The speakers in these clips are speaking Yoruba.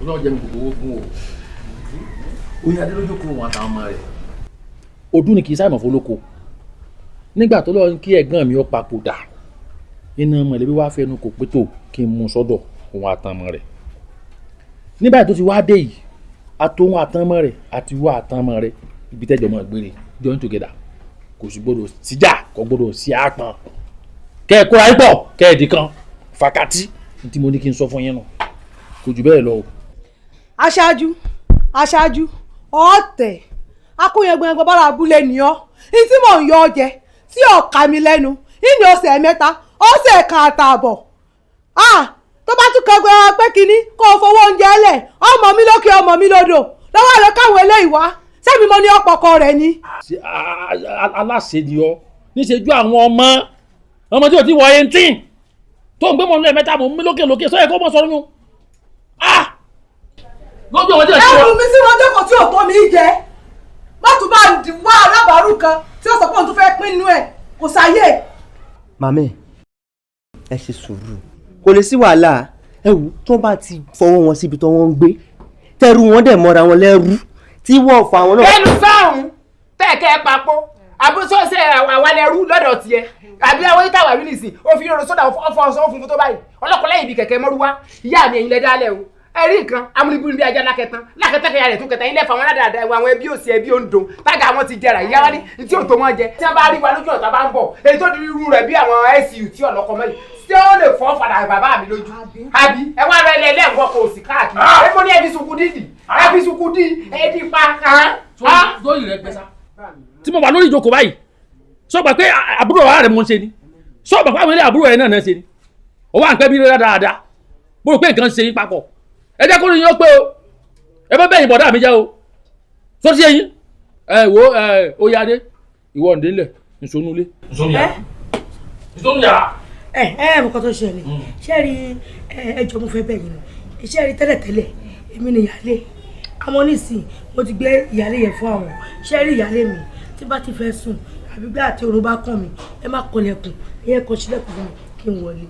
Ọlọ́run jẹ́ mi gbogbo owó fún o. Oyin Adélójókòó wọn àtàwọn ọmọ rẹ̀. Ọdún ni kì í sáìmọ̀ fọlọ́kọ. Nígbà tó lọ kí ẹ̀gbọ́n mi ó papòdà. Iná mọ̀lẹ́bí wá fẹnu kò pé tó kí n mú sọ́dọ̀ òun àtàmọ́ rẹ̀. Nígbà tó ti wá dé yìí, àtòun àtàmọ́ rẹ̀ àti wá àtàmọ́ rẹ̀ ibi tẹ́jọ́ mọ̀ gbére join together. Kò sì gbọdọ̀ síjà kò gbọdọ̀ sí àpọ̀n. Kẹ́ ẹ kóra ipò kẹ́ ẹ di kan fàkàtì tí mo ní kí n sọ fún yín nù. Kò jù bẹ́ẹ̀ lọ o. Aṣáájú ọ̀tẹ̀ akóyẹgbẹ̀ngbẹ̀ bára abúlé ni ọ́ ní tí mò ń yọ ọ jẹ tí ọ̀ka mi lẹ́nu ní ọ̀sẹ̀ mẹ́ta ọ̀sẹ̀ kan àtààbọ̀ tó bá tún kan gbẹ̀rẹ̀ pé kínní kó o fowó oúnjẹ lẹ̀ ọmọ mi lókè ọmọ mi lódò lọ́wọ́ rẹ̀ káwọn eléyìí wá sẹ́mi mo ní ọ̀pọ̀kọ rẹ̀ ni. Aláṣẹ ni ọ níṣẹ́jú àwọn ọmọ tí ò ti wọ 18 tó ń gbé mọ́ lẹ́ẹ̀mẹ́ta mọ́ mi lókè sọ́yẹ̀ kó mọ̀ sọ́rọ́ yún. Lójú ọmọdé ẹ̀ ṣe wá. ẹrù mi sí wọn jókòó tí ò tó mi jẹ má tún bá wá alábàárù kan tí ó sọ pé òun tún fẹ́ pín inú ẹ̀ kò sáyé. màmí ẹ ṣe sùúrù kò lè sí wàhálà ẹ wò tó bá ti fọwọ́ wọn síbi tó wọ́n ń gbé tẹ́rù wọn dẹ̀ mọ́ra wọn lẹ́rú tí wọ́n fa àwọn náà. ẹnu sáàrùn tẹ̀kẹ́ papọ̀ àbúṣọ́ṣe àwalẹ̀rú lọ́dọ̀ tiẹ̀ àbí àwọn ìtàwà rí nìsín ó fi irun sódà ọ̀fọ̀ ọ̀sán fún tó báyìí ọlọ́kọ̀lẹ́yìn ibi kẹ̀kẹ́ mọ́rúwá ìyá mi ẹ̀yin lẹ́dálẹ̀ o ẹ̀rí nǹkan amúnibúni bí ajá lákẹtán kẹyà rẹ̀ tún kẹta ilé ẹ̀fọ́ àwọn aládàáda ẹ̀wọ̀ àwọn ẹbí òsì ẹbí òǹdó tága àwọn ti jẹrà ìyá wa ní tí òtò wọn jẹ tí wọn bá rí wa lójú ọ̀tá bá ń bọ̀ èyí tó di irú rẹ̀ bí àwọn SU tí ọ̀lọ́kọ mẹ́yìn tí ó lè fọ́ fàdà bàbá mi lójú àbí ẹ wá rẹ lẹ́lẹ́gbọ́ kò sí káàkiri ẹ mọ́ ní ẹbí sunkún dídì ẹbí sunkún dí ẹbí pa kàn. Sóyìn rẹ gbẹ́sà. Tí mo wà lórí ìjókòó báyìí sọ gbà pé àbúrò rẹ̀ mo ń ṣe ni sọ gbà pé àwọn ilé àbúrò rẹ̀ náà ṣe ni ó wà ń pẹ́ bí rẹ̀ dáadáa mo rò pé nǹkan ṣe yín papọ̀ ẹ jẹ́ kó ní yín ó pé o ẹ bá bẹ́yìn bọ̀dá mi jẹ́ o tó ṣe yín wo oyade ìwọ ǹdẹ́lẹ̀ ìṣonúlé ìṣonúyàrá. Nǹkan tó ṣẹlẹ̀ ṣé rí ẹjọ́ mo fẹ́ bẹ̀ yín ni ṣé rí tẹ́lẹ̀tẹ́lẹ̀ èmi ni ìyálé àmọ́ nísìn mo ti gbé ìyálé yẹn fún àwọn ṣé rí ìyálé mi tí bá ti fẹ́ sùn àbí bí àti orun bá kàn mí ẹ má kọlẹ̀kùn ẹ̀yẹ kan sílẹ̀kùn fún mi kí n wọlé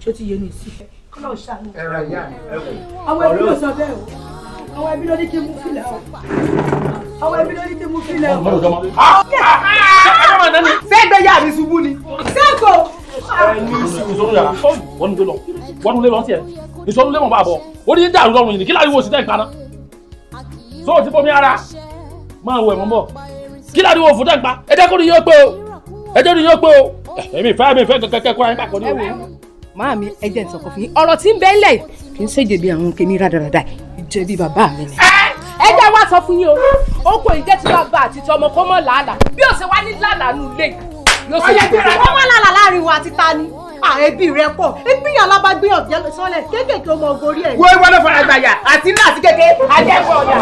ṣé ó ti yé ní sí kọ́nà ṣàánú. àwọn ẹbí ló sọ bẹ́ẹ̀ o àwọn ẹbí ló ní kí n mú fílẹ̀ o àwọn ẹbí ló ní kí n mú fílẹ̀ o. ṣé ìgbéyà mi ṣubú ni. ṣéèkó. wọ́n lé lọ sí ẹ̀ ìṣọ́nú lé mọ̀ bá bọ̀ ó ní dàrú lọ́rùn yìí kí láriwo sí tẹ̀ paná so ti bomi ara máa wẹ̀ mọ́ bọ̀ kí láriwo fún tẹ̀ pa ẹ jẹ́ kó ní yóò pé o ẹ jẹ́ ní yóò pé o èmi fẹ́ kẹ́kẹ́ kó ayé pàkó ní òwe. Máàmi ẹ jẹ́ n sọ fún yín ọ̀rọ̀ tí ń bẹ ńlẹ̀ kì í ṣèjì bí àwọn kèmí rádaràda ìjẹ̀bi bàbá mi ni. ẹ jẹ́ wá sọ fún yín o ó kò ní jẹ́ tí bàbá àti tọmọ kó mọ̀ làálàá bí ó ṣe wá ní làálàá nù lé yóò ṣe jẹ́ bí ọmọ làálàá láàrin wa àti ta ni ẹbí rẹ pọ̀ ẹbí yàrá bá gbé ọ̀jẹ̀ sọ́lẹ̀ kéékèèké ọmọ ògórí ẹ̀. wo ìwọ ló fara gbàyà àti náà àti kékeré ajẹ́kọ̀ọ́ ọ̀dà